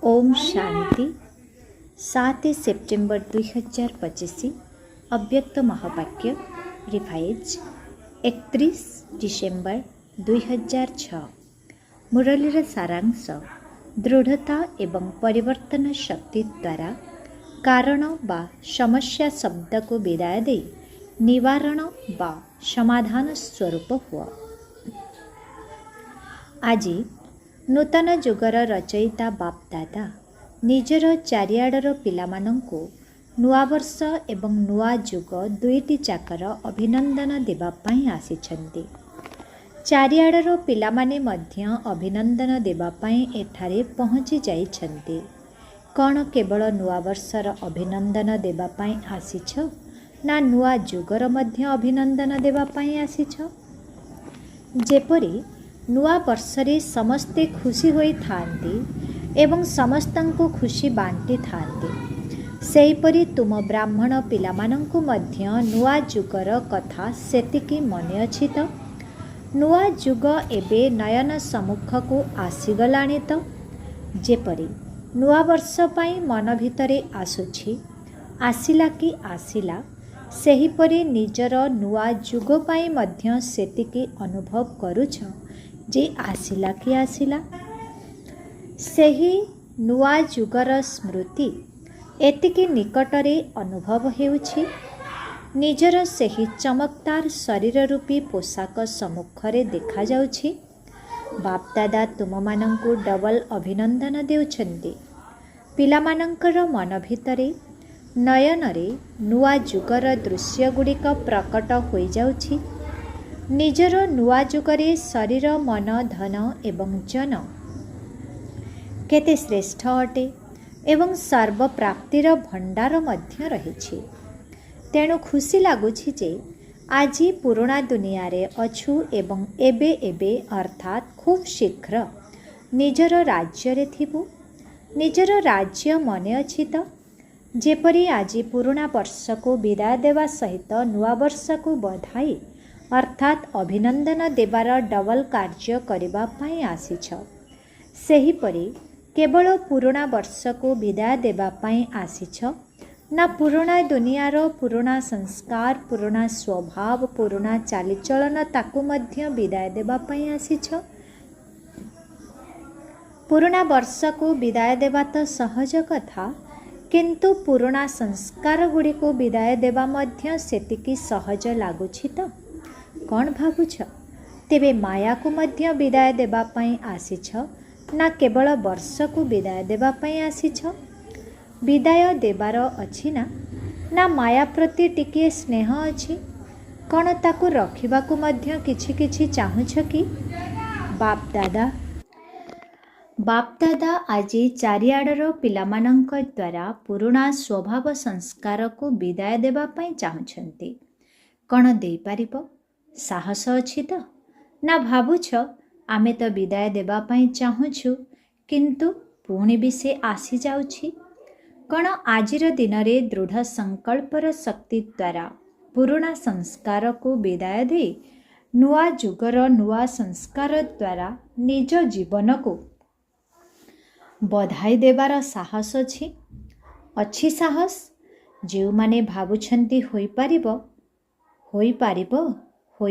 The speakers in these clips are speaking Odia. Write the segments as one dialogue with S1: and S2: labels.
S1: ओम शांति 7 सेप्टेम्बर 2025 अव्यक्त महावाक्य रिवाइज 31 डिसेम्बर 2006 मुरलीर सारांश दृढ़ता एवं परिवर्तन शक्ति द्वारा कारण बा समस्या शब्द को विदाय दे निवारण बा समाधान स्वरूप हुआ। आज नूतन जुगर रचयिता बापदादा निजर चारिआडर पिलामानंकु नुआ वर्ष एवं नुआ जुग दुईटी जाकर अभिनंदन देवा पाई आसिछन्ति। चारिआडर पिलामाने मध्य अभिनंदन देवा पाई एठारे पहुँची जाइछन्ति। कौन केवल नुआ वर्षर अभिनंदन देवा पाई आसिछ ना नुआ जुगर मध्य अभिनंदन देवा पाई आसिछ? जेपरी नुआ वर्षरे समस्ते खुशी होई थांती एवं समस्तंको खुशी बांटी थांती, सेहीपरि तुम ब्राह्मण पिलामानंकु मध्य नुआ जुगर कथा सेतिकी मने अछि तो? नुआ जुग एबे नयन सम्मुख को आसीगलाणी तो? जेपरि नुआ वर्ष पाई मन भितरे आसुछि, आसिला कि आसिला, सेहीपरि निजर नुआ जुग पाई मध्य सेतिकी अनुभव करुछ जे आसिला कि आसिला। सेही नुआ जुगर स्मृति एतिकी निकटरे अनुभव हेउछि। निजर सेही चमकदार शरीर रूपी पोशाक सम्मुखरे देखा जाउछि। बापदादा तुममानंकु डबल अभिनंदन देउछन्ति। पिलामानंकर मन भितरे नयनरे नुआ जुगर दृश्य गुड़िक प्रकट होई जाउछि। निजर नुआ जुगरे शरीर मन धन एवं जन केते श्रेष्ठ अटे एवं सर्वप्राप्तिर भंडार मध्य रहिछि। तेणु खुशी लागुछि जे आज पुराणा दुनिया रे अछु एवं एबे एबे अर्थात खूब शीघ्र निजर राज्य रे थिबु। निजर राज्य मने अछि तो? जेपरी आज पुराणा वर्ष को विदाय देवा सहित नुआ वर्ष को बधाई अर्थात अभिनंदन देवार डबल कार्य करिबा पाई आसिछ, सेहीपरि केवल पुराणा वर्ष को विदाय देवा पाई आसिछ ना पुराणा दुनियार पुराणा संस्कार, पुराणा स्वभाव, पुराणा चालीचलन ताकू मध्य विदाय देवा पाई आसिछ? पुराणा वर्ष को विदाय देवा तो सहज कथा, किंतु पुराणा संस्कार गुड़ी को विदाय देवा मध्य सेतिकी सहज लागुछि तो? कौन भावुछ? तेबे माया को मध्य विदाय देवा पाई आसिछ ना केवल वर्ष को विदाय देवा पाई आसिछ? विदाय देवार अछि ना माया प्रति टिके स्नेह अछि? कौन ताकू रखिबा को मध्य किछि किछि चाहुछ कि? बापदादा आज चारिआडर पिलामानंक द्वारा पुराणा स्वभाव संस्कार को विदाय देवा पाई चाहुछन्ति। कौन देई पारिबो? साहस अछि तो? ना भावुछ आमे तो विदाय देवा पाई चाहुछु किंतु पुणी भी से आसी जाउछि? कौन आजिर दिन रे दृढ़ संकल्पर शक्ति द्वारा पुराणा संस्कार को विदाय दे नुआ जुगर नुआ संस्कार द्वारा निज जीवन को बधाई देवार साहस अछि? अछि साहस? जो माने भावुछन्ति होई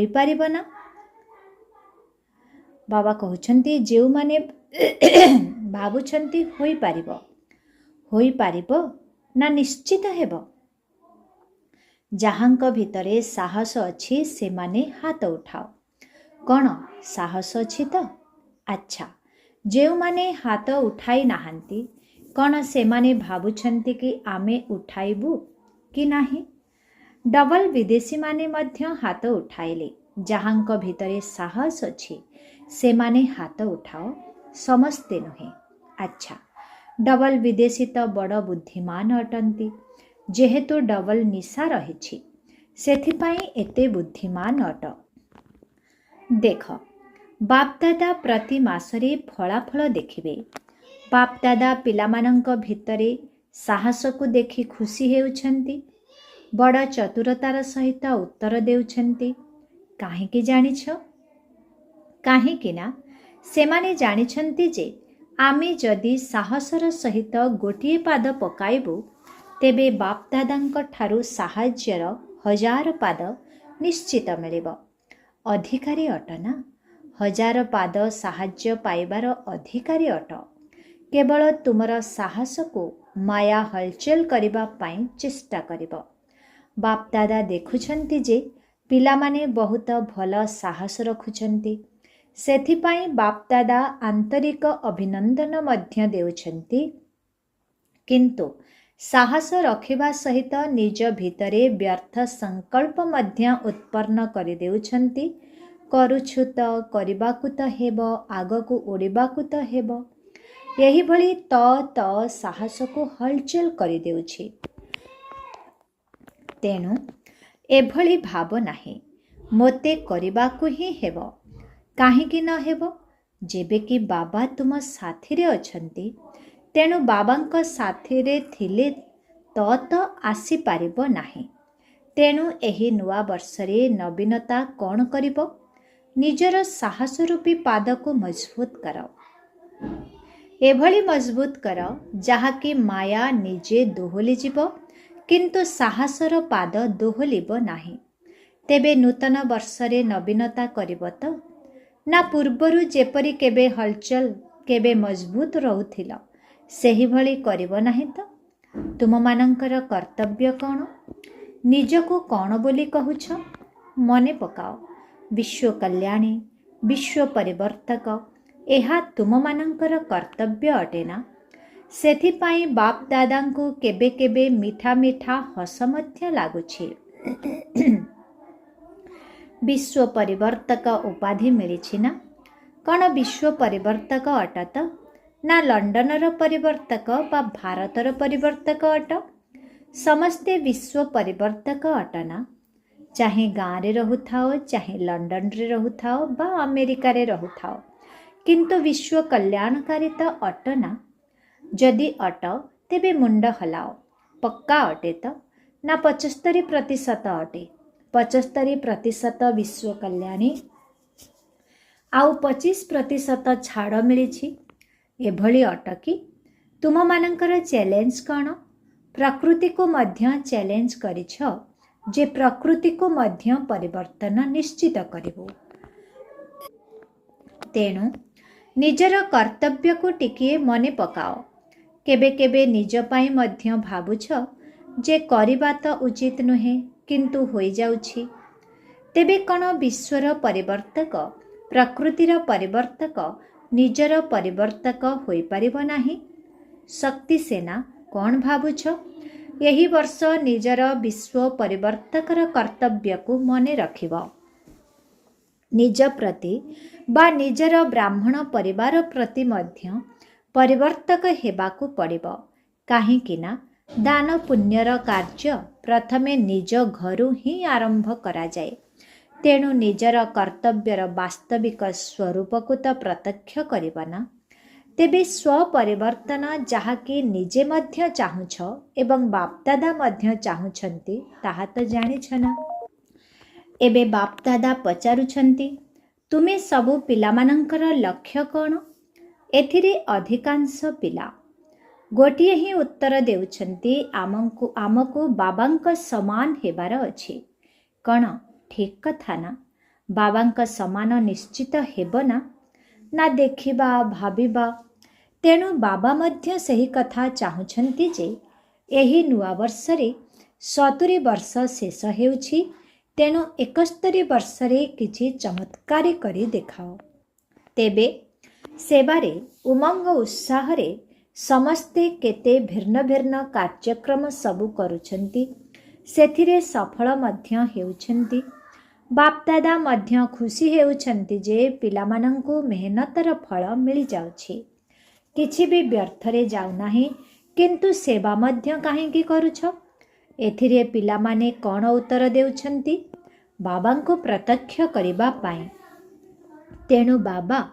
S1: पारिबो ना? बाबा कहउछन्ति जो माने भावुछन्ति होई पारिबो ना निश्चित हेबो? जाहांक भितरे साहस अछि से माने हाथ उठाओ। कौन साहस अछि तो? अच्छा, जो माने हाथ उठाई नाहंती कौन से माने भावुछन्ति कि आमे उठाइबु कि नाही? डबल विदेशी माने मध्य हाथ उठाइले। जहांक भितरे साहस अछि से माने हाथ उठाओ, समस्ते नुहे। अच्छा, डबल विदेशी तो बड़ बुद्धिमान अटंती, जेहेतु डबल निशा रहिछि सेथिपाई एते बुद्धिमान अट। देख, बापदादा प्रति मासरे फलाफल देखिबे। बापदादा पिलामानंक भितरे साहस को देखि खुशी हेउछन्ति, बड़ चतुरतार सहित उत्तर देउछन्ति। काहेकि जानिछ? काहेकि ना सेमाने जानिछन्ति जे आमे जदि साहसर सहित गोटिए पाद पकाइबु तेबे बापदादांक ठारू साहाज्यर 1000 पाद निश्चित मिलिब। अधिकारी अट ना, 1000 पाद साहाज्य पाइबार अधिकारी अट। केवल तुमर साहस को माया हलचल करिबा पाई चेष्टा करिब। बापदादा देखुछंती जे पिलामाने बहुत भल साहस रखुछंती। सेथिपाई बापदादा आंतरिक अभिनंदन मध्य देउछंती। किंतु साहस रखिबा सहित निज भितरे व्यर्थ संकल्प मध्य उत्पन्न करि देउछंती। करुछु त करिबाकु त हेबो, आगकु ओडिबाकु त हेबो। यही भली त साहस को हलचल करि देउछि। तेणु एभली भाव नाही, मोते करिबाकु ही हेबो। काहींकि न हेबो? जेबे कि बाबा तुम साथीरे अछंती, तेणु बाबांक साथीरे थिले तो आसी पारिबो नाही। तेणु एही नुआ वर्षरे नवीनता कौन करिबो? निजर साहस रूपी पाद को मजबूत कर। एभली मजबूत कर जहाँकि माया निजे दोहली जीव, किंतु साहसर पाद दोहलिब नाही। तेबे नूतन वर्षरे नवीनता करिब तो? ना पूर्वरु जेपरी केबे हलचल केबे मजबूत रहुथिल सेही भली करिब नाही तो? तुम मानंकर कर्तव्य कौन? निजको कौन बोली कहूछ? मने पकाओ, विश्व कल्याणी, विश्व परिवर्तक एहा तुम मानंकर कर्तव्य अटे ना। सेथिपाई बाप दादांकु केबे केबे मीठा मीठा हस मध्य लागुछि। विश्व परिवर्तक उपाधि मिलिछि ना? कौन विश्व परिवर्तक अटत? ना लंडनर परिवर्तक बा भारतर परिवर्तक अट? समस्ते विश्व परिवर्तक अटना। चाहे गाँव रे रहुथाओ, चाहे लंडन रे रहुथाओ बा अमेरिका रे रहुथाओ, किंतु विश्व कल्याणकारी तो अटना। जदि अट तेबे मुंड हलाओ। पक्का अटे तो? ना 75% अटे? 75% विश्व कल्याणी आउ 25% छाड़ मिली। एभली अटकी तुम मानंकर चैलेंज कौन? प्रकृति को मध्य चैलेंज करिछ जे प्रकृति को मध्य परिवर्तन निश्चित करिबो। तेणु निजर कर्तव्य को टिकिए मने पकाओ। केबे केबे निज पाई मध्य भाबुछ जे करिबा तो उचित नुहे, किंतु होई जाउछि। तेबे कौन विश्वर परिवर्तक, प्रकृतिर परिवर्तक निजर परिवर्तक होई परिबो नाही? शक्ति सेना कौन भाबुछ? यही वर्ष निजर विश्व परिवर्तकर कर्तव्य को मने रखिब। निज प्रति बा निजर ब्राह्मण परिवार प्रति मध्य परिवर्तक हेबाकु पड़िब। काहींकि ना दान पुण्यर कार्य प्रथमे निज घरु ही आरंभ करा जाए। तेणु निजर कर्तव्यर वास्तविक स्वरूप को तो प्रत्यक्ष करिब ना। तेबे स्वपरिवर्तन जहाँकि निजे मध्य चाहुछ एवं बापदादा मध्य चाहुछंती ताहा तो जानिछ ना। एबे बापदादा पचारुछंती, तुमे सबु पिलामानंकर लक्ष्य कौन? एथिरे अधिकांश पिला गोटिए ही उत्तर देउछंती, आमको बाबांक समान हेबार अछि। कौन ठीक कथा ना? बाबांक समान निश्चित हेब ना? ना देखिबा भाबिबा। तेणु बाबा मध्य सही कथा चाहुछंती जे एही नुआ वर्षरे 70 वर्ष शेष हेउछि। तेणु 71 वर्षरे किछि चमत्कारी करी देखाओ। तेबे सेवारे उमंग उत्साहरे समस्ते केते भिन्न भिन्न कार्यक्रम सबु करुछंती, सेथिरे सफल मध्य हेउछंती। बापदादा मध्य खुशी हेउछंती जे पिलामानंकु मेहनतर फल मिली जाउछि। किछि भी व्यर्थरे जाउ नाही, किंतु सेवा मध्य काहेकि करुछ? एथिरे पिलामाने कौन उत्तर देउछंती? बाबांको प्रत्यक्ष करिबा पाई। तेणु बाबा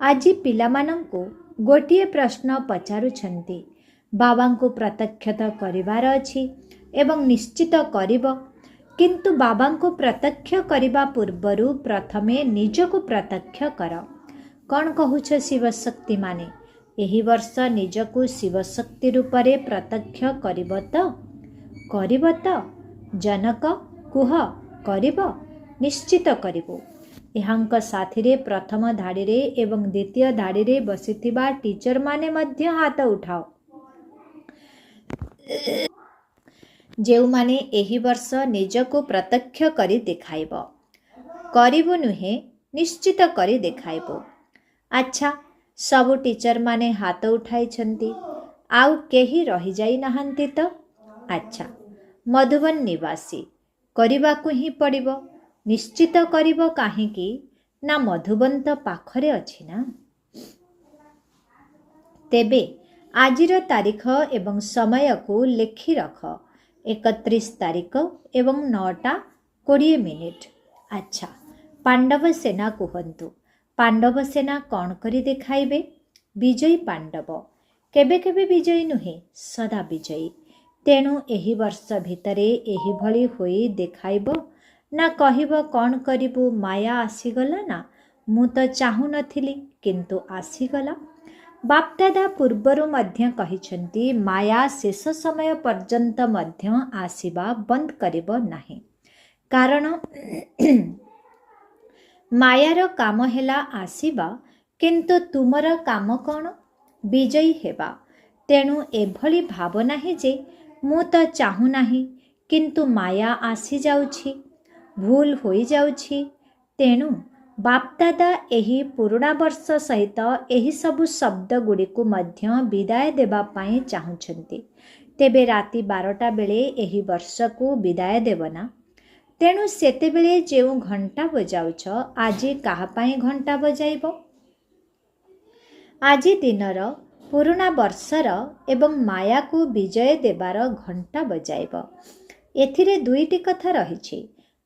S1: आजि पिलामानंकु गोटिए प्रश्न पचारुछंती। बाबांको प्रत्यक्षता करिबार अछि एवं निश्चित करिब, किंतु बाबांको प्रत्यक्ष करिबा पूर्वरु प्रथमे निजको प्रत्यक्ष कर। कौन कहुछ शिवशक्ति माने? ଏହି ବର୍ଷ ନିଜକୁ ଶିବଶକ୍ତି ରୂପରେ ପ୍ରତ୍ୟକ୍ଷ କରିବ ତ? କରିବ ତ? ଜନକ କୁହ, କରିବ? ନିଶ୍ଚିତ କରିବୁ। ଏହାଙ୍କ ସାଥିରେ ପ୍ରଥମ ଧାଡ଼ିରେ ଏବଂ ଦ୍ୱିତୀୟ ଧାଡ଼ିରେ ବସିଥିବା ଟିଚରମାନେ ମଧ୍ୟ ହାତ ଉଠାଅ। ଯେଉଁମାନେ ଏହି ବର୍ଷ ନିଜକୁ ପ୍ରତ୍ୟକ୍ଷ କରି ଦେଖାଇବ। କରିବୁ ନୁହେଁ, ନିଶ୍ଚିତ କରି ଦେଖାଇବୁ। ଆଚ୍ଛା, ସବୁ ଟିଚରମାନେ ହାତ ଉଠାଇଛନ୍ତି। ଆଉ କେହି ରହିଯାଇ ନାହାନ୍ତି ତ? ଆଚ୍ଛା, ମଧୁବନ ନିବାସୀ, କରିବାକୁ ହିଁ ପଡ଼ିବ। ନିଶ୍ଚିତ କରିବ କାହିଁକି ନା ମଧୁବନ ତ ପାଖରେ ଅଛି ନା। ତେବେ ଆଜିର ତାରିଖ ଏବଂ ସମୟକୁ ଲେଖି ରଖ। 31 ତାରିଖ ଏବଂ 9:20। ଆଚ୍ଛା, ପାଣ୍ଡବ ସେନା କୁହନ୍ତୁ। ପାଣ୍ଡବ ସେନା କ'ଣ କରି ଦେଖାଇବେ? ବିଜୟୀ ପାଣ୍ଡବ। କେବେ କେବେ ବିଜୟୀ ନୁହେଁ, ସଦା ବିଜୟୀ। ତେଣୁ ଏହି ବର୍ଷ ଭିତରେ ଏହିଭଳି ହୋଇ ଦେଖାଇବ ନା କହିବ କ'ଣ କରିବୁ? ମାୟା ଆସିଗଲା ନା? ମୁଁ ତ ଚାହୁଁନଥିଲି, କିନ୍ତୁ ଆସିଗଲା। ବାପଦାଦା ପୂର୍ବରୁ ମଧ୍ୟ କହିଛନ୍ତି, ମାୟା ଶେଷ ସମୟ ପର୍ଯ୍ୟନ୍ତ ମଧ୍ୟ ଆସିବା ବନ୍ଦ କରିବ ନାହିଁ। କାରଣ ମାୟାର କାମ ହେଲା ଆସିବା, କିନ୍ତୁ ତୁମର କାମ କ'ଣ? ବିଜୟୀ ହେବା। ତେଣୁ ଏଭଳି ଭାବ ନାହିଁ ଯେ ମୁଁ ତ ଚାହୁଁନାହିଁ, କିନ୍ତୁ ମାୟା ଆସିଯାଉଛି, ଭୁଲ ହୋଇଯାଉଛି। ତେଣୁ ବାପଦାଦା ଏହି ପୁରୁଣା ବର୍ଷ ସହିତ ଏହିସବୁ ଶବ୍ଦଗୁଡ଼ିକୁ ମଧ୍ୟ ବିଦାୟ ଦେବା ପାଇଁ ଚାହୁଁଛନ୍ତି। ତେବେ ରାତି 12ଟା ବେଳେ ଏହି ବର୍ଷକୁ ବିଦାୟ ଦେବ ନା? ତେଣୁ ସେତେବେଳେ ଯେଉଁ ଘଣ୍ଟା ବଜାଉଛ, ଆଜି କାହା ପାଇଁ ଘଣ୍ଟା ବଜାଇବ? ଆଜି ଦିନର, ପୁରୁଣା ବର୍ଷର ଏବଂ ମାୟାକୁ ବିଜୟ ଦେବାର ଘଣ୍ଟା ବଜାଇବ। ଏଥିରେ ଦୁଇଟି କଥା ରହିଛି।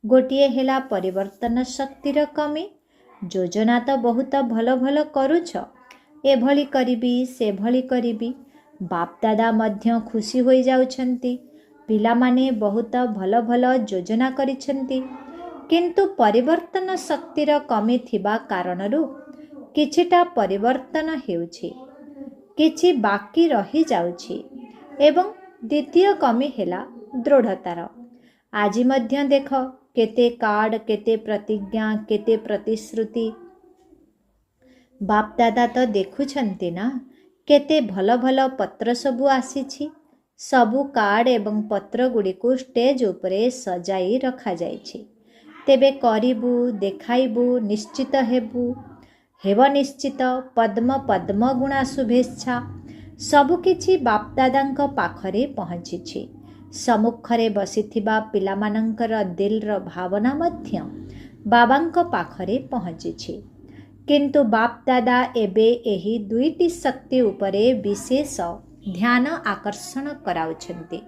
S1: ଗୋଟିଏ ହେଲା ପରିବର୍ତ୍ତନ ଶକ୍ତିର କମି। ଯୋଜନା ତ ବହୁତ ଭଲ ଭଲ କରୁଛ, ଏଭଳି କରିବି, ସେଭଳି କରିବି। ବାପଦାଦା ମଧ୍ୟ ଖୁସି ହୋଇଯାଉଛନ୍ତି। ପିଲାମାନେ ବହୁତ ଭଲ ଭଲ ଯୋଜନା କରିଛନ୍ତି, କିନ୍ତୁ ପରିବର୍ତ୍ତନ ଶକ୍ତିର କମି ଥିବା କାରଣରୁ କିଛିଟା ପରିବର୍ତ୍ତନ ହେଉଛି, କିଛି ବାକି ରହିଯାଉଛି। ଏବଂ ଦ୍ୱିତୀୟ କମି ହେଲା ଦୃଢ଼ତାର। ଆଜି ମଧ୍ୟ ଦେଖ, କେତେ କାର୍ଡ଼, କେତେ ପ୍ରତିଜ୍ଞା, କେତେ ପ୍ରତିଶ୍ରୁତି। ବାପଦାଦା ତ ଦେଖୁଛନ୍ତି ନା, କେତେ ଭଲ ଭଲ ପତ୍ର ସବୁ ଆସିଛି। ସବୁ କାର୍ଡ଼ ଏବଂ ପତ୍ରଗୁଡ଼ିକୁ ଷ୍ଟେଜ୍ ଉପରେ ସଜାଇ ରଖାଯାଇଛି। ତେବେ କରିବୁ, ଦେଖାଇବୁ, ନିଶ୍ଚିତ ହେବୁ। ହେବ ନିଶ୍ଚିତ। ପଦ୍ମ ପଦ୍ମ ଗୁଣା ଶୁଭେଚ୍ଛା। ସବୁକିଛି ବାପଦାଦାଙ୍କ ପାଖରେ ପହଞ୍ଚିଛି। ସମ୍ମୁଖରେ ବସିଥିବା ପିଲାମାନଙ୍କର ଦିଲ୍ର ଭାବନା ମଧ୍ୟ ବାବାଙ୍କ ପାଖରେ ପହଞ୍ଚିଛି। କିନ୍ତୁ ବାପଦାଦା ଏବେ ଏହି ଦୁଇଟି ଶକ୍ତି ଉପରେ ବିଶେଷ ଧ୍ୟାନ ଆକର୍ଷଣ କରାଉଛନ୍ତି।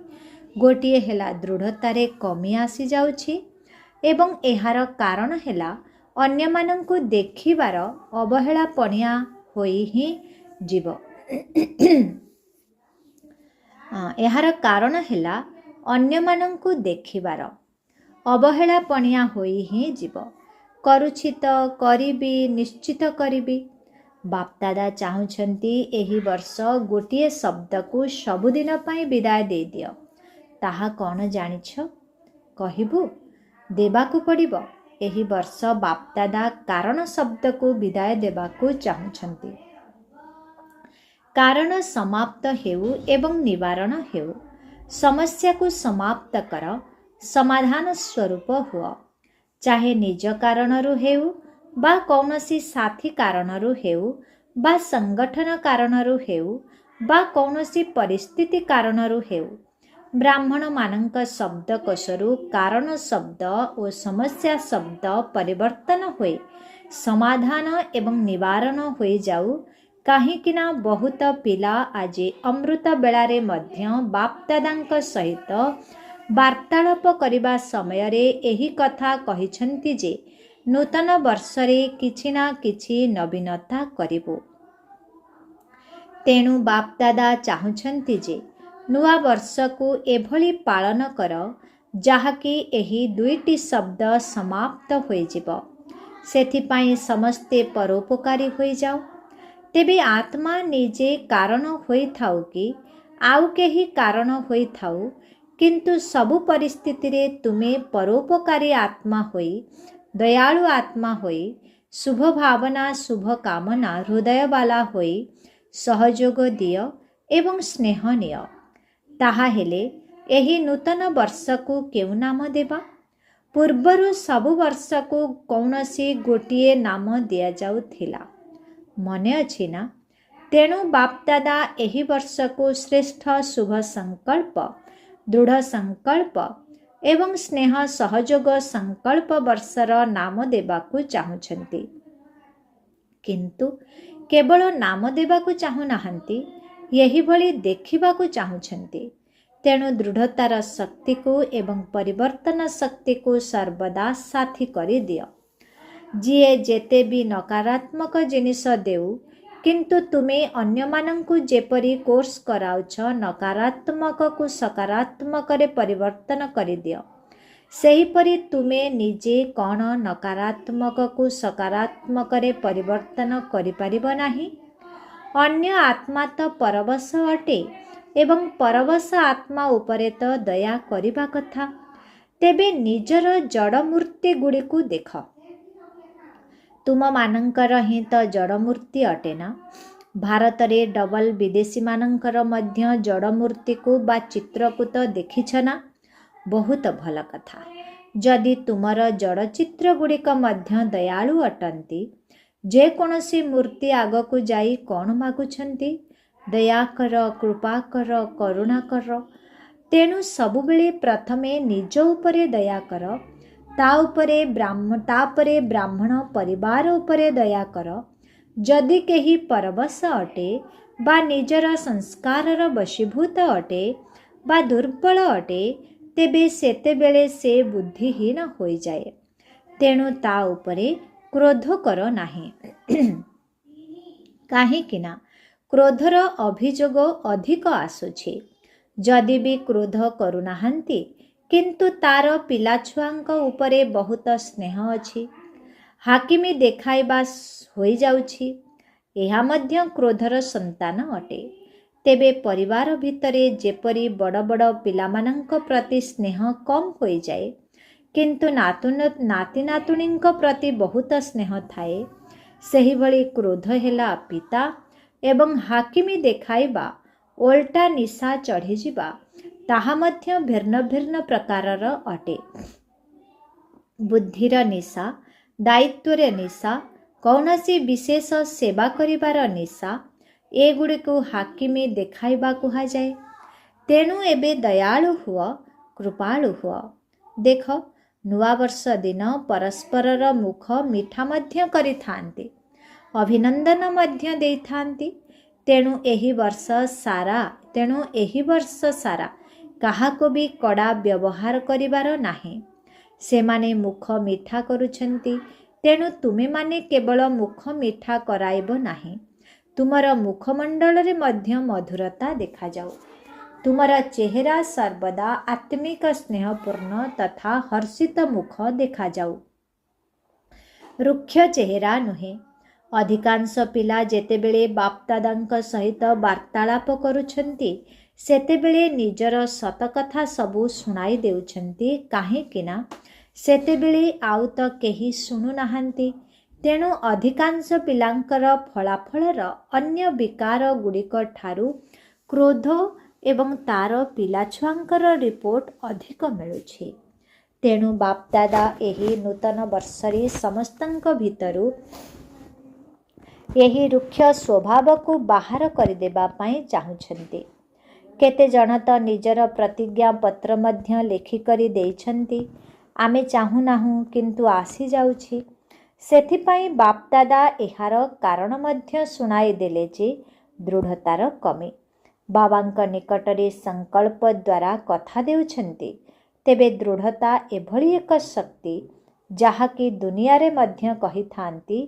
S1: ଗୋଟିଏ ହେଲା ଦୃଢ଼ତାରେ କମି ଆସିଯାଉଛି ଏବଂ ଏହାର କାରଣ ହେଲା ଅନ୍ୟମାନଙ୍କୁ ଦେଖିବାର ଅବହେଳାପଣିଆ ହୋଇ ହିଁ ଯିବ। ଏହାର କାରଣ ହେଲା ଅନ୍ୟମାନଙ୍କୁ ଦେଖିବାର ଅବହେଳାପଣିଆ ହୋଇ ହିଁ ଯିବ। କରୁଛି ତ, କରିବି, ନିଶ୍ଚିତ କରିବି। ବାପଦାଦା ଚାହୁଁଛନ୍ତି ଏହି ବର୍ଷ ଗୋଟିଏ ଶବ୍ଦକୁ ସବୁଦିନ ପାଇଁ ବିଦାୟ ଦେଇଦିଅ। ତାହା କ'ଣ ଜାଣିଛ? କହିବୁ? ଦେବାକୁ ପଡ଼ିବ। ଏହି ବର୍ଷ ବାପଦାଦା କାରଣ ଶବ୍ଦକୁ ବିଦାୟ ଦେବାକୁ ଚାହୁଁଛନ୍ତି। କାରଣ ସମାପ୍ତ ହେଉ ଏବଂ ନିବାରଣ ହେଉ। ସମସ୍ୟାକୁ ସମାପ୍ତ କର, ସମାଧାନ ସ୍ୱରୂପ ହୁଅ। ଚାହେ ନିଜ କାରଣରୁ ହେଉ ବା କୌଣସି ସାଥୀ କାରଣରୁ ହେଉ ବା ସଂଗଠନ କାରଣରୁ ହେଉ ବା କୌଣସି ପରିସ୍ଥିତି କାରଣରୁ ହେଉ। ବ୍ରାହ୍ମଣମାନଙ୍କ ଶବ୍ଦକୋଷରୁ କାରଣ ଶବ୍ଦ ଓ ସମସ୍ୟା ଶବ୍ଦ ପରିବର୍ତ୍ତନ ହୋଇ ସମାଧାନ ଏବଂ ନିବାରଣ ହୋଇଯାଉ। କାହିଁକିନା ବହୁତ ପିଲା ଆଜି ଅମୃତ ବେଳାରେ ମଧ୍ୟ ବାପଦାଦାଙ୍କ ସହିତ ବାର୍ତ୍ତାଳାପ କରିବା ସମୟରେ ଏହି କଥା କହିଛନ୍ତି ଯେ ନୂତନ ବର୍ଷରେ କିଛି ନା କିଛି ନବୀନତା କରିବୁ। ତେଣୁ ବାପଦାଦା ଚାହୁଁଛନ୍ତି ଯେ ନୂଆ ବର୍ଷକୁ ଏଭଳି ପାଳନ କର ଯାହାକି ଏହି ଦୁଇଟି ଶବ୍ଦ ସମାପ୍ତ ହୋଇଯିବ। ସେଥିପାଇଁ ସମସ୍ତେ ପରୋପକାରୀ ହୋଇଯାଅ। ତେବେ ଆତ୍ମା ନିଜେ କାରଣ ହୋଇଥାଉ କି ଆଉ କେହି କାରଣ ହୋଇଥାଉ, କିନ୍ତୁ ସବୁ ପରିସ୍ଥିତିରେ ତୁମେ ପରୋପକାରୀ ଆତ୍ମା ହୋଇ, ଦୟାଳୁ ଆତ୍ମା ହୋଇ, ଶୁଭ ଭାବନା ଶୁଭ କାମନା ହୃଦୟବାଲା ହୋଇ ସହଯୋଗ ଦିଅ ଏବଂ ସ୍ନେହ ନିଅ। ତାହାହେଲେ ଏହି ନୂତନ ବର୍ଷକୁ କେଉଁ ନାମ ଦେବା? ପୂର୍ବରୁ ସବୁ ବର୍ଷକୁ କୌଣସି ଗୋଟିଏ ନାମ ଦିଆଯାଉଥିଲା, ମନେ ଅଛି ନା? ତେଣୁ ବାପଦାଦା ଏହି ବର୍ଷକୁ ଶ୍ରେଷ୍ଠ ଶୁଭ ସଂକଳ୍ପ, ଦୃଢ଼ ସଂକଳ୍ପ ଏବଂ ସ୍ନେହ ସହଯୋଗ ସଂକଳ୍ପ ବର୍ଷର ନାମ ଦେବାକୁ ଚାହୁଁଛନ୍ତି। କିନ୍ତୁ କେବଳ ନାମ ଦେବାକୁ ଚାହୁଁନାହାନ୍ତି, ଏହିଭଳି ଦେଖିବାକୁ ଚାହୁଁଛନ୍ତି। ତେଣୁ ଦୃଢ଼ତାର ଶକ୍ତିକୁ ଏବଂ ପରିବର୍ତ୍ତନ ଶକ୍ତିକୁ ସର୍ବଦା ସାଥୀ କରିଦିଅ। ଯିଏ ଯେତେ ବି ନକାରାତ୍ମକ ଜିନିଷ ଦେଉ, କିନ୍ତୁ ତୁମେ ଅନ୍ୟମାନଙ୍କୁ ଯେପରି କୋର୍ସ କରାଉଛ ନକାରାତ୍ମକକୁ ସକାରାତ୍ମକରେ ପରିବର୍ତ୍ତନ କରିଦିଅ, ସେହିପରି ତୁମେ ନିଜେ କ'ଣ ନକାରାତ୍ମକକୁ ସକାରାତ୍ମକରେ ପରିବର୍ତ୍ତନ କରିପାରିବ ନାହିଁ? ଅନ୍ୟ ଆତ୍ମା ତ ପରବଶ ଅଟେ ଏବଂ ପରବଶ ଆତ୍ମା ଉପରେ ତ ଦୟା କରିବା କଥା। ତେବେ ନିଜର ଜଡ଼ ମୂର୍ତ୍ତି ଗୁଡ଼ିକୁ ଦେଖ। ତୁମମାନଙ୍କର ହିଁ ତ ଜଡ଼ ମୂର୍ତ୍ତି ଅଟେ ନା? ଭାରତରେ ଡବଲ ବିଦେଶୀମାନଙ୍କର ମଧ୍ୟ ଜଡ଼ ମୂର୍ତ୍ତିକୁ ବା ଚିତ୍ରକୁ ତ ଦେଖିଛ ନା? ବହୁତ ଭଲ କଥା। ଯଦି ତୁମର ଜଡ଼ ଚିତ୍ର ଗୁଡ଼ିକ ମଧ୍ୟ ଦୟାଳୁ ଅଟନ୍ତି, ଯେକୌଣସି ମୂର୍ତ୍ତି ଆଗକୁ ଯାଇ କ'ଣ ମାଗୁଛନ୍ତି? ଦୟା କର, କୃପା କର, କରୁଣା କର। ତେଣୁ ସବୁବେଳେ ପ୍ରଥମେ ନିଜ ଉପରେ ଦୟା କର, ତାପରେ ବ୍ରାହ୍ମଣ ପରିବାର ଉପରେ ଦୟା କର। ଯଦି କେହି ପରବଶ ଅଟେ ବା ନିଜର ସଂସ୍କାରର ବଶୀଭୂତ ଅଟେ ବା ଦୁର୍ବଳ ଅଟେ, ତେବେ ସେତେବେଳେ ସେ ବୁଦ୍ଧିହୀନ ହୋଇଯାଏ। ତେଣୁ ତା ଉପରେ କ୍ରୋଧ କର ନାହିଁ। କାହିଁକି ନା କ୍ରୋଧର ଅଭିଯୋଗ ଅଧିକ ଆସୁଛି। ଯଦି ବି କ୍ରୋଧ କରୁନାହାନ୍ତି, କିନ୍ତୁ ତାର ପିଲାଛୁଆଙ୍କ ଉପରେ ବହୁତ ସ୍ନେହ ଅଛି, ହାକିମି ଦେଖାଇବା ହୋଇଯାଉଛି, ଏହା ମଧ୍ୟ କ୍ରୋଧର ସନ୍ତାନ ଅଟେ। ତେବେ ପରିବାର ଭିତରେ ଯେପରି ବଡ଼ ବଡ଼ ପିଲାମାନଙ୍କ ପ୍ରତି ସ୍ନେହ କମ୍ ହୋଇଯାଏ, କିନ୍ତୁ ନାତି ନାତୁଣୀଙ୍କ ପ୍ରତି ବହୁତ ସ୍ନେହ ଥାଏ, ସେହିଭଳି କ୍ରୋଧ ହେଲା ପିତା ଏବଂ ହାକିମି ଦେଖାଇବା, ଓଲଟା ନିଶା ଚଢ଼ିଯିବା, ତାହା ମଧ୍ୟ ଭିନ୍ନ ଭିନ୍ନ ପ୍ରକାରର ଅଟେ। ବୁଦ୍ଧିର ନିଶା, ଦାୟିତ୍ୱର ନିଶା, କୌଣସି ବିଶେଷ ସେବା କରିବାର ନିଶା, ଏଗୁଡ଼ିକୁ ହାକିମି ଦେଖାଇବା କୁହାଯାଏ। ତେଣୁ ଏବେ ଦୟାଳୁ ହୁଅ, କୃପାଳୁ ହୁଅ। ଦେଖ, ନୂଆବର୍ଷ ଦିନ ପରସ୍ପରର ମୁଖ ମିଠା ମଧ୍ୟ କରିଥାନ୍ତି, ଅଭିନନ୍ଦନ ମଧ୍ୟ ଦେଇଥାନ୍ତି। ତେଣୁ ଏହି ବର୍ଷ ସାରା କାହାକୁ ବି କଡ଼ା ବ୍ୟବହାର କରିବାର ନାହିଁ। ସେମାନେ ମୁଖ ମିଠା କରୁଛନ୍ତି, ତେଣୁ ତୁମେମାନେ କେବଳ ମୁଖ ମିଠା କରାଇବ ନାହିଁ, ତୁମର ମୁଖମଣ୍ଡଳରେ ମଧ୍ୟ ମଧୁରତା ଦେଖାଯାଉ। ତୁମର ଚେହେରା ସର୍ବଦା ଆତ୍ମିକ ସ୍ନେହପୂର୍ଣ୍ଣ ତଥା ହର୍ଷିତ ମୁଖ ଦେଖାଯାଉ, ରୁକ୍ଷ ଚେହେରା ନୁହେଁ। ଅଧିକାଂଶ ପିଲା ଯେତେବେଳେ ବାପଦାଦାଙ୍କ ସହିତ ବାର୍ତ୍ତାଳାପ କରୁଛନ୍ତି, ସେତେବେଳେ ନିଜର ସତ କଥା ସବୁ ଶୁଣାଇ ଦେଉଛନ୍ତି। କାହିଁକି ନା ସେତେବେଳେ ଆଉ ତ କେହି ଶୁଣୁନାହାନ୍ତି। ତେଣୁ ଅଧିକାଂଶ ପିଲାଙ୍କର ଫଳାଫଳର ଅନ୍ୟ ବିକାର ଗୁଡ଼ିକ ଠାରୁ କ୍ରୋଧ ଏବଂ ତାର ପିଲାଛୁଆଙ୍କର ରିପୋର୍ଟ ଅଧିକ ମିଳୁଛି। ତେଣୁ ବାପଦାଦା ଏହି ନୂତନ ବର୍ଷରେ ସମସ୍ତଙ୍କ ଭିତରୁ ଏହି ରୁକ୍ଷ ସ୍ୱଭାବକୁ ବାହାର କରିଦେବା ପାଇଁ ଚାହୁଁଛନ୍ତି। କେତେଜଣ ତ ନିଜର ପ୍ରତିଜ୍ଞା ପତ୍ର ମଧ୍ୟ ଲେଖିକରି ଦେଇଛନ୍ତି, ଆମେ ଚାହୁଁନାହୁଁ କିନ୍ତୁ ଆସିଯାଉଛି। ସେଥିପାଇଁ ବାପଦାଦା ଏହାର କାରଣ ମଧ୍ୟ ଶୁଣାଇ ଦେଲେ ଯେ ଦୃଢ଼ତାର କମି। ବାବାଙ୍କ ନିକଟରେ ସଂକଳ୍ପ ଦ୍ୱାରା କଥା ଦେଉଛନ୍ତି, ତେବେ ଦୃଢ଼ତା ଏଭଳି ଏକ ଶକ୍ତି ଯାହାକି ଦୁନିଆରେ ମଧ୍ୟ କହିଥାନ୍ତି,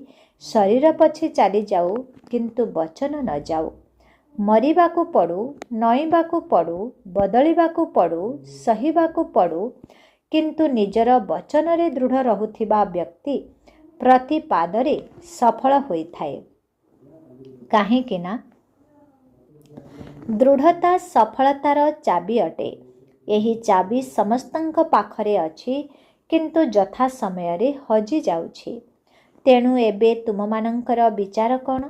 S1: ଶରୀର ପଛେ ଚାଲିଯାଉ କିନ୍ତୁ ବଚନ ନ ଯାଉ। ମରିବାକୁ ପଡ଼ୁ, ନଇଁବାକୁ ପଡ଼ୁ, ବଦଳିବାକୁ ପଡ଼ୁ, ସହିବାକୁ ପଡ଼ୁ, କିନ୍ତୁ ନିଜର ବଚନରେ ଦୃଢ଼ ରହୁଥିବା ବ୍ୟକ୍ତି ପ୍ରତି ପାଦରେ ସଫଳ ହୋଇଥାଏ। କାହିଁକି ନା ଦୃଢ଼ତା ସଫଳତାର ଚାବି ଅଟେ। ଏହି ଚାବି ସମସ୍ତଙ୍କ ପାଖରେ ଅଛି, କିନ୍ତୁ ଯଥା ସମୟରେ ହଜି ଯାଉଛି। ତେଣୁ ଏବେ ତୁମମାନଙ୍କର ବିଚାର କ'ଣ?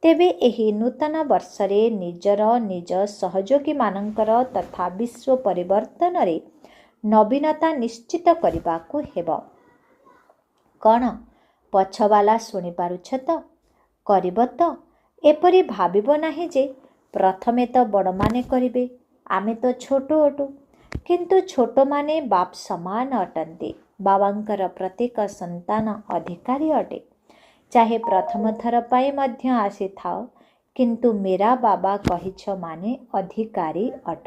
S1: ତେବେ ଏହି ନୂତନ ବର୍ଷରେ ନିଜ ସହଯୋଗୀମାନଙ୍କର ତଥା ବିଶ୍ୱ ପରିବର୍ତ୍ତନରେ ନବୀନତା ନିଶ୍ଚିତ କରିବାକୁ ହେବ। କ'ଣ ପଛବାଲା ଶୁଣିପାରୁଛ ତ? କରିବ ତ? ଏପରି ଭାବିବ ନାହିଁ ଯେ ପ୍ରଥମେ ତ ବଡ଼ମାନେ କରିବେ, ଆମେ ତ ଛୋଟ ଅଟୁ। କିନ୍ତୁ ଛୋଟମାନେ ବାପ ସମାନ ଅଟନ୍ତି। ବାବାଙ୍କର ପ୍ରତ୍ୟେକ ସନ୍ତାନ ଅଧିକାରୀ ଅଟେ। ଚାହେ ପ୍ରଥମ ଥର ପାଇଁ ମଧ୍ୟ ଆସିଥାଅ, କିନ୍ତୁ ମେରା ବାବା କହିଛ ମାନେ ଅଧିକାରୀ ଅଟ।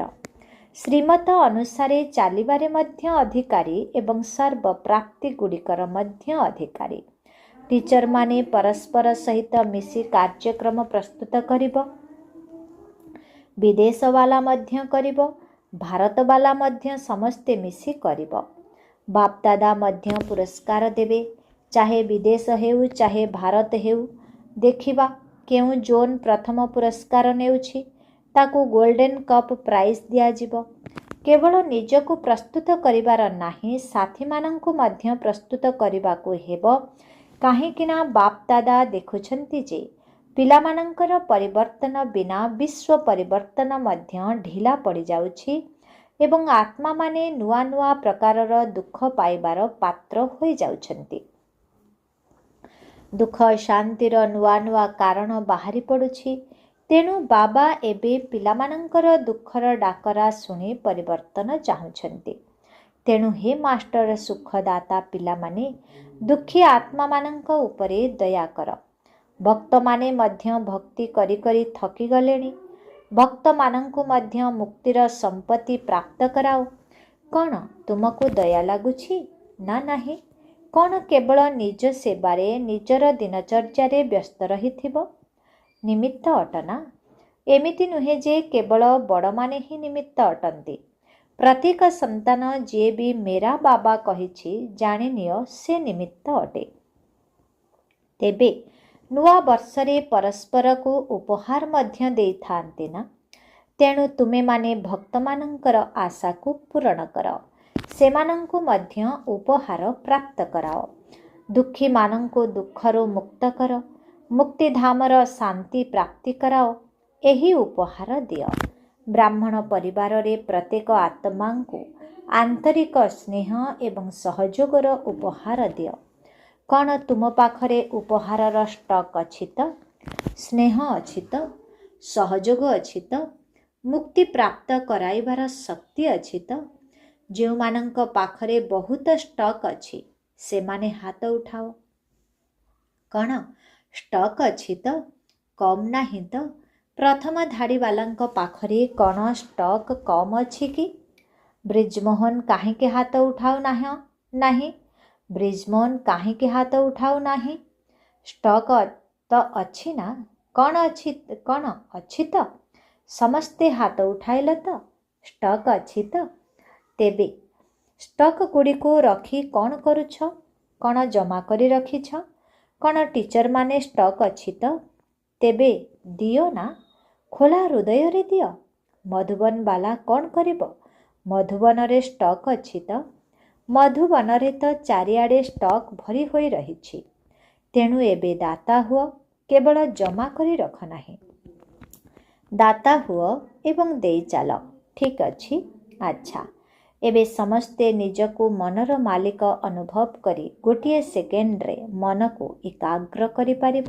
S1: ଶ୍ରୀମତ ଅନୁସାରେ ଚାଲିବାରେ ମଧ୍ୟ ଅଧିକାରୀ ଏବଂ ସର୍ବ ପ୍ରାପ୍ତିଗୁଡ଼ିକର ମଧ୍ୟ ଅଧିକାରୀ। ଟିଚରମାନେ ପରସ୍ପର ସହିତ ମିଶି କାର୍ଯ୍ୟକ୍ରମ ପ୍ରସ୍ତୁତ କରିବ। ବିଦେଶବାଲା ମଧ୍ୟ କରିବ, ଭାରତବାଲା ମଧ୍ୟ ସମସ୍ତେ ମିଶି କରିବ। ବାପଦାଦା ମଧ୍ୟ ପୁରସ୍କାର ଦେବେ, ଚାହେ ବିଦେଶ ହେଉ ଚାହେ ଭାରତ ହେଉ। ଦେଖିବା କେଉଁ ଜୋନ୍ ପ୍ରଥମ ପୁରସ୍କାର ନେଉଛି, ତାକୁ ଗୋଲ୍ଡେନ୍ କପ୍ ପ୍ରାଇଜ୍ ଦିଆଯିବ। କେବଳ ନିଜକୁ ପ୍ରସ୍ତୁତ କରିବାର ନାହିଁ, ସାଥୀମାନଙ୍କୁ ମଧ୍ୟ ପ୍ରସ୍ତୁତ କରିବାକୁ ହେବ। କାହିଁକିନା ବାପଦାଦା ଦେଖୁଛନ୍ତି ଯେ ପିଲାମାନଙ୍କର ପରିବର୍ତ୍ତନ ବିନା ବିଶ୍ୱ ପରିବର୍ତ୍ତନ ମଧ୍ୟ ଢିଲା ପଡ଼ିଯାଉଛି ଏବଂ ଆତ୍ମାମାନେ ନୂଆ ନୂଆ ପ୍ରକାରର ଦୁଃଖ ପାଇବାର ପାତ୍ର ହୋଇଯାଉଛନ୍ତି। ଦୁଃଖ ଶାନ୍ତିର ନୂଆ ନୂଆ କାରଣ ବାହାରି ପଡ଼ୁଛି। ତେଣୁ ବାବା ଏବେ ପିଲାମାନଙ୍କର ଦୁଃଖର ଡାକରା ଶୁଣି ପରିବର୍ତ୍ତନ ଚାହୁଁଛନ୍ତି। ତେଣୁ ହେ ମାଷ୍ଟର ସୁଖଦାତା ପିଲାମାନେ, ଦୁଃଖୀ ଆତ୍ମାମାନଙ୍କ ଉପରେ ଦୟା କର। ଭକ୍ତମାନେ ମଧ୍ୟ ଭକ୍ତି କରି କରି ଥକିଗଲେଣି। ଭକ୍ତମାନଙ୍କୁ ମଧ୍ୟ ମୁକ୍ତିର ସମ୍ପତ୍ତି ପ୍ରାପ୍ତ କରାଅ। କ'ଣ ତୁମକୁ ଦୟା ଲାଗୁଛି ନା ନାହିଁ? କ'ଣ କେବଳ ନିଜ ସେବାରେ ନିଜର ଦିନଚର୍ଯ୍ୟାରେ ବ୍ୟସ୍ତ ରହିଥିବ? ନିମିତ୍ତ ଅଟନା? ଏମିତି ନୁହେଁ ଯେ କେବଳ ବଡ଼ମାନେ ହିଁ ନିମିତ୍ତ ଅଟନ୍ତି। ପ୍ରତ୍ୟେକ ସନ୍ତାନ ଯିଏ ବି ମେରା ବାବା କହିଛି ଜାଣିନିଅ ସେ ନିମିତ୍ତ ଅଟେ। ତେବେ ନୂଆ ବର୍ଷରେ ପରସ୍ପରକୁ ଉପହାର ମଧ୍ୟ ଦେଇଥାନ୍ତି ନା? ତେଣୁ ତୁମେମାନେ ଭକ୍ତମାନଙ୍କର ଆଶାକୁ ପୂରଣ କର, ସେମାନଙ୍କୁ ମଧ୍ୟ ଉପହାର ପ୍ରାପ୍ତ କରାଅ। ଦୁଃଖୀମାନଙ୍କୁ ଦୁଃଖରୁ ମୁକ୍ତ କର, ମୁକ୍ତିଧାମର ଶାନ୍ତି ପ୍ରାପ୍ତି କରାଅ। ଏହି ଉପହାର ଦିଅ। ବ୍ରାହ୍ମଣ ପରିବାରରେ ପ୍ରତ୍ୟେକ ଆତ୍ମାଙ୍କୁ ଆନ୍ତରିକ ସ୍ନେହ ଏବଂ ସହଯୋଗର ଉପହାର ଦିଅ। କ'ଣ ତୁମ ପାଖରେ ଉପହାରର ଷ୍ଟକ୍ ଅଛି ତ? ସ୍ନେହ ଅଛି ତ? ସହଯୋଗ ଅଛି ତ? ମୁକ୍ତି ପ୍ରାପ୍ତ କରାଇବାର ଶକ୍ତି ଅଛି ତ? ଯେଉଁମାନଙ୍କ ପାଖରେ ବହୁତ ଷ୍ଟକ୍ ଅଛି ସେମାନେ ହାତ ଉଠାଅ। କ'ଣ ଷ୍ଟକ୍ ଅଛି ତ? କମ୍ ନାହିଁ ତ? ପ୍ରଥମ ଧାଡ଼ିବାଲାଙ୍କ ପାଖରେ କ'ଣ ଷ୍ଟକ୍ କମ୍ ଅଛି କି? ବ୍ରିଜମୋହନ କାହିଁକି ହାତ ଉଠାଉ ନାହିଁ? ବ୍ରିଜମୋହନ କାହିଁକି ହାତ ଉଠାଉ ନାହିଁ? ଷ୍ଟକ୍ ତ ଅଛି ନା? କ'ଣ ଅଛି ତ? ସମସ୍ତେ ହାତ ଉଠାଇଲ ତ? ଷ୍ଟକ୍ ଅଛି ତ? ତେବେ ଷ୍ଟକ୍ ଗୁଡ଼ିକୁ ରଖି କ'ଣ କରୁଛ? କ'ଣ ଜମା କରି ରଖିଛ? କ'ଣ ଟିଚରମାନେ ଷ୍ଟକ୍ ଅଛି ତ? ତେବେ ଦିଅ ନା, ଖୋଲା ହୃଦୟରେ ଦିଅ। ମଧୁବନବାଲା କ'ଣ କରିବ? ମଧୁବନରେ ଷ୍ଟକ୍ ଅଛି ତ? ମଧୁବନରେ ତ ଚାରିଆଡ଼େ ଷ୍ଟକ୍ ଭରି ହୋଇ ରହିଛି। ତେଣୁ ଏବେ ଦାତା ହୁଅ, କେବଳ ଜମା କରି ରଖ ନାହିଁ। ଦାତା ହୁଅ ଏବଂ ଦେଇ ଚାଲ। ଠିକ୍ ଅଛି? ଆଚ୍ଛା, ଏବେ ସମସ୍ତେ ନିଜକୁ ମନର ମାଲିକ ଅନୁଭବ କରି ଗୋଟିଏ ସେକେଣ୍ଡରେ ମନକୁ ଏକାଗ୍ର କରିପାରିବ।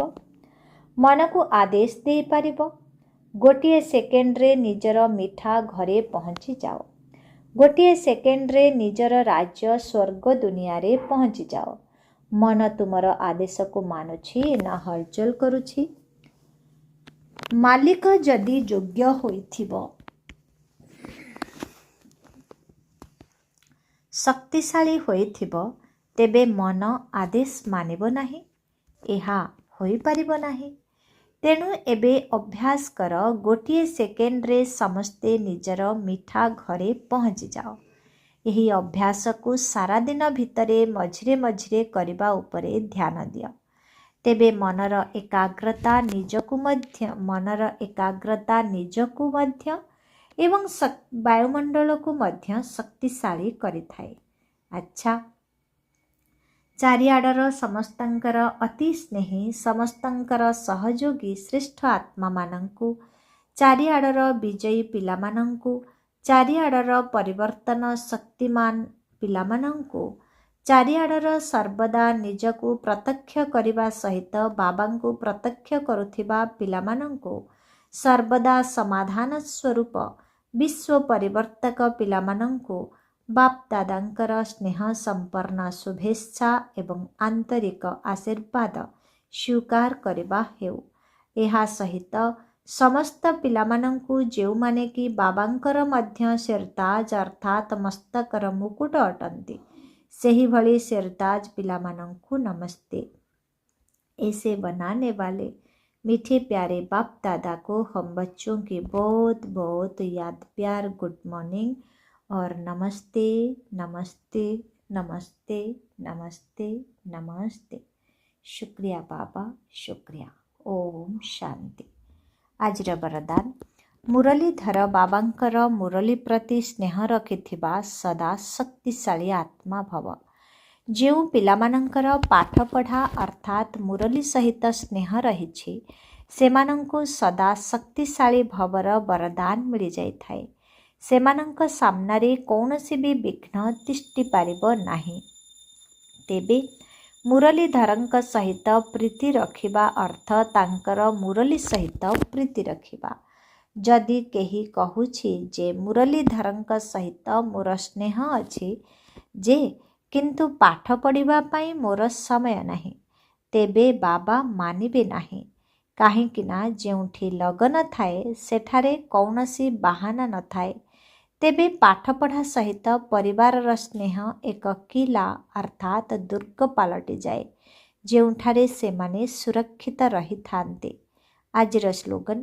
S1: ମନକୁ ଆଦେଶ ଦେଇପାରିବ। ଗୋଟିଏ ସେକେଣ୍ଡରେ ନିଜର ମିଠା ଘରେ ପହଞ୍ଚିଯାଅ। ଗୋଟିଏ ସେକେଣ୍ଡରେ ନିଜର ରାଜ୍ୟ ସ୍ୱର୍ଗ ଦୁନିଆରେ ପହଞ୍ଚିଯାଅ। ମନ ତୁମର ଆଦେଶକୁ ମାନୁଛି ନା ହଲଚଲ କରୁଛି? ମାଲିକ ଯଦି ଯୋଗ୍ୟ ହୋଇଥିବ, ଶକ୍ତିଶାଳୀ ହୋଇଥିବ, ତେବେ ମନ ଆଦେଶ ମାନିବ ନାହିଁ? ଏହା ହୋଇପାରିବ ନାହିଁ। ତେଣୁ ଏବେ ଅଭ୍ୟାସ କର, ଗୋଟିଏ ସେକେଣ୍ଡରେ ସମସ୍ତେ ନିଜର ମିଠା ଘରେ ପହଞ୍ଚିଯାଅ। ଏହି ଅଭ୍ୟାସକୁ ସାରାଦିନ ଭିତରେ ମଝିରେ ମଝିରେ କରିବା ଉପରେ ଧ୍ୟାନ ଦିଅ। ତେବେ ମନର ଏକାଗ୍ରତା ନିଜକୁ ମଧ୍ୟ ଏବଂ ବାୟୁମଣ୍ଡଳକୁ ମଧ୍ୟ ଶକ୍ତିଶାଳୀ କରିଥାଏ। ଆଚ୍ଛା, ଚାରିଆଡ଼ର ସମସ୍ତଙ୍କର ଅତି ସ୍ନେହୀ, ସମସ୍ତଙ୍କର ସହଯୋଗୀ ଶ୍ରେଷ୍ଠ ଆତ୍ମାମାନଙ୍କୁ, ଚାରିଆଡ଼ର ବିଜୟୀ ପିଲାମାନଙ୍କୁ, ଚାରିଆଡ଼ର ପରିବର୍ତ୍ତନ ଶକ୍ତିମାନ ପିଲାମାନଙ୍କୁ, ଚାରିଆଡ଼ର ସର୍ବଦା ନିଜକୁ ପ୍ରତ୍ୟକ୍ଷ କରିବା ସହିତ ବାବାଙ୍କୁ ପ୍ରତ୍ୟକ୍ଷ କରୁଥିବା ପିଲାମାନଙ୍କୁ, ସର୍ବଦା ସମାଧାନ ସ୍ୱରୂପ ବିଶ୍ୱ ପରିବର୍ତ୍ତକ ପିଲାମାନଙ୍କୁ ବାପ୍ ଦାଦାଙ୍କର ସ୍ନେହ ସମ୍ପନ୍ନ ଶୁଭେଚ୍ଛା ଏବଂ ଆନ୍ତରିକ ଆଶୀର୍ବାଦ ସ୍ୱୀକାର କରିବା ହେଉ। ଏହା ସହିତ ସମସ୍ତ ପିଲାମାନଙ୍କୁ, ଯେଉଁମାନେ କି ବାବାଙ୍କର ମଧ୍ୟ ସିରତାଜ ଅର୍ଥାତ୍ ମସ୍ତକର ମୁକୁଟ ଅଟନ୍ତି, ସେହିଭଳି सिरताज पिलाମାନଙ୍କୁ नमस्ते। ऐसे बनाने वाले मीठे प्यारे बाप दादा को हम बच्चों की बहुत बहुत याद प्यार गुड मॉर्निंग और नमस्ते नमस्ते नमस्ते नमस्ते नमस्ते। शुक्रिया बाबा, शुक्रिया। ओम शांति। आजिर वरदान, मुरलीधर बाबांकर मुरली प्रति स्नेह रखिथिबा सदा शक्तिशाली आत्मा भव। ଯେଉଁ ପିଲାମାନଙ୍କର ପାଠପଢ଼ା ଅର୍ଥାତ୍ ମୁରଲି ସହିତ ସ୍ନେହ ରହିଛି, ସେମାନଙ୍କୁ ସଦା ଶକ୍ତିଶାଳୀ ଭବର ବରଦାନ ମିଳିଯାଇଥାଏ। ସେମାନଙ୍କ ସାମ୍ନାରେ କୌଣସି ବି ବିଘ୍ନ ତିଷ୍ଠି ପାରିବ ନାହିଁ। ତେବେ ମୁରଲୀଧରଙ୍କ ସହିତ ପ୍ରୀତି ରଖିବା ଅର୍ଥ ତାଙ୍କର ମୁରଲି ସହିତ ପ୍ରୀତି ରଖିବା। ଯଦି କେହି କହୁଛି ଯେ ମୁରଲୀଧରଙ୍କ ସହିତ ମୋର ସ୍ନେହ ଅଛି ଯେ କିନ୍ତୁ ପାଠ ପଢ଼ିବା ପାଇଁ ମୋର ସମୟ ନାହିଁ, ତେବେ ବାବା ମାନିବେ ନାହିଁ। କାହିଁକି ନା ଯେଉଁଠି ଲଗନ ଥାଏ ସେଠାରେ କୌଣସି ବାହାନା ନଥାଏ। ତେବେ ପାଠପଢ଼ା ସହିତ ପରିବାରର ସ୍ନେହ ଏକ କିଲା ଅର୍ଥାତ୍ ଦୁର୍ଗ ପାଲଟିଯାଏ, ଯେଉଁଠାରେ ସେମାନେ ସୁରକ୍ଷିତ ରହିଥାନ୍ତି। ଆଜିର ସ୍ଲୋଗାନ,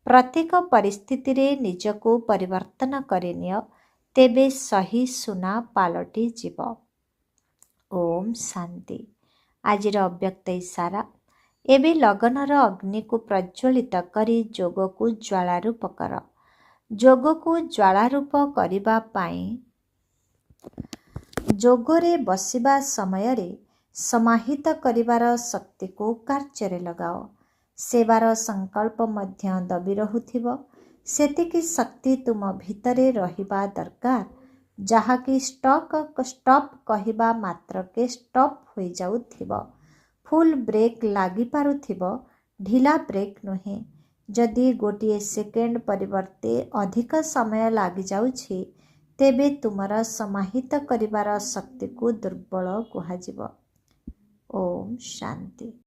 S1: ପ୍ରତ୍ୟେକ ପରିସ୍ଥିତିରେ ନିଜକୁ ପରିବର୍ତ୍ତନ କରିନିଅ, ତେବେ ସହି ସୁନା ପାଲଟି ଯିବ। ଓମ୍ ଶାନ୍ତି। ଆଜିର ଅବ୍ୟକ୍ତ ଇସାରା, ଏବେ ଲଗନର ଅଗ୍ନିକୁ ପ୍ରଜ୍ୱଳିତ କରି ଯୋଗକୁ ଜ୍ୱାଳାରୂପ କର। ଯୋଗକୁ ଜ୍ୱାଳାରୂପ କରିବା ପାଇଁ ଯୋଗରେ ବସିବା ସମୟରେ ସମାହିତ କରିବାର ଶକ୍ତିକୁ କାର୍ଯ୍ୟରେ ଲଗାଅ। ସେବାର ସଂକଳ୍ପ ମଧ୍ୟ ଦବି ରହୁଥିବ। ସେତିକି ଶକ୍ତି ତୁମ ଭିତରେ ରହିବା ଦରକାର, ଯାହାକି ଷ୍ଟପ୍ କହିବା ମାତ୍ରକେ ଷ୍ଟପ୍ ହୋଇଯାଉଥିବ। ଫୁଲ୍ ବ୍ରେକ୍ ଲାଗିପାରୁଥିବ, ଢିଲା ବ୍ରେକ୍ ନୁହେଁ। ଯଦି ଗୋଟିଏ ସେକେଣ୍ଡ ପରିବର୍ତ୍ତେ ଅଧିକ ସମୟ ଲାଗିଯାଉଛି, ତେବେ ତୁମର ସମାହିତ କରିବାର ଶକ୍ତିକୁ ଦୁର୍ବଳ କୁହାଯିବ। ଓମ୍ ଶାନ୍ତି।